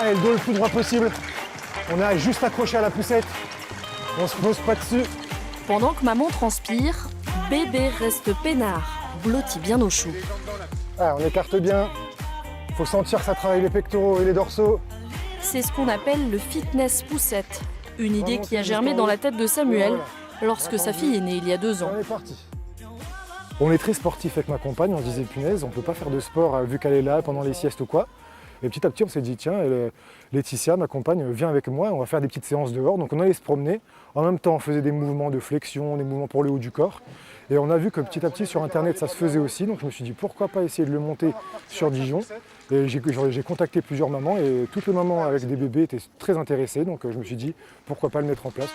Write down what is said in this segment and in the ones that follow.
Allez, le dos le plus droit possible. On est juste accroché à la poussette. On se pose pas dessus. Pendant que maman transpire, bébé reste peinard, blotti bien au chaud. Ah, on écarte bien. Faut sentir que ça travaille les pectoraux et les dorsaux. C'est ce qu'on appelle le fitness poussette, une idée qui a germé dans la tête de Samuel lorsque sa fille est née il y a 2 ans. On est parti. On est très sportif avec ma compagne, on se disait punaise, on peut pas faire de sport vu qu'elle est là pendant les siestes ou quoi. Et petit à petit on s'est dit tiens, Laetitia, ma compagne, vient avec moi, on va faire des petites séances dehors. Donc on allait se promener, en même temps on faisait des mouvements de flexion, des mouvements pour le haut du corps. Et on a vu que petit à petit sur internet ça se faisait aussi, donc je me suis dit pourquoi pas essayer de le monter sur Dijon. Et j'ai contacté plusieurs mamans et toutes les mamans avec des bébés étaient très intéressées, donc je me suis dit pourquoi pas le mettre en place.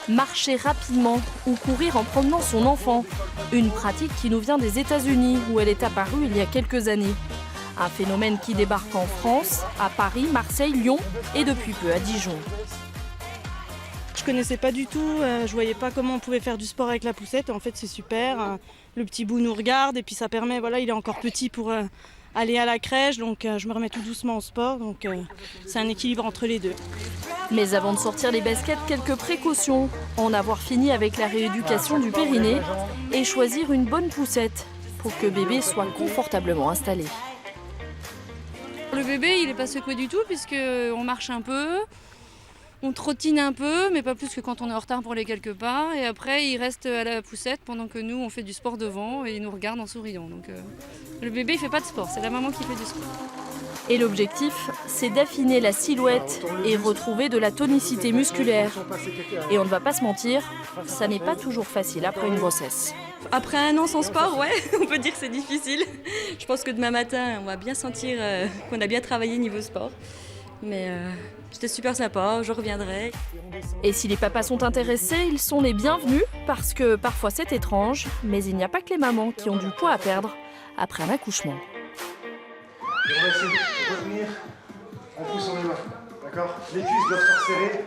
Marcher rapidement ou courir en promenant son enfant, une pratique qui nous vient des États-Unis où elle est apparue il y a quelques années. Un phénomène qui débarque en France, à Paris, Marseille, Lyon et depuis peu à Dijon. Je connaissais pas du tout, je voyais pas comment on pouvait faire du sport avec la poussette. En fait, c'est super. Le petit bout nous regarde et puis ça permet, voilà, il est encore petit pour aller à la crèche, donc je me remets tout doucement au sport. Donc c'est un équilibre entre les deux. Mais avant de sortir les baskets, quelques précautions. En avoir fini avec la rééducation du périnée et choisir une bonne poussette pour que bébé soit confortablement installé. Le bébé, il n'est pas secoué du tout puisqu'on marche un peu, on trottine un peu, mais pas plus que quand on est en retard pour les quelques pas. Et après, il reste à la poussette pendant que nous, on fait du sport devant et il nous regarde en souriant. Donc le bébé, il ne fait pas de sport, c'est la maman qui fait du sport. Et l'objectif, c'est d'affiner la silhouette et retrouver de la tonicité musculaire. Et on ne va pas se mentir, ça n'est pas toujours facile après une grossesse. Après 1 an sans sport, ouais, on peut dire que c'est difficile. Je pense que demain matin, on va bien sentir qu'on a bien travaillé niveau sport. Mais c'était super sympa, je reviendrai. Et si les papas sont intéressés, ils sont les bienvenus parce que parfois c'est étrange, mais il n'y a pas que les mamans qui ont du poids à perdre après un accouchement. Et on va essayer de retenir en poussant les mains. D'accord ? Les cuisses doivent se resserrer.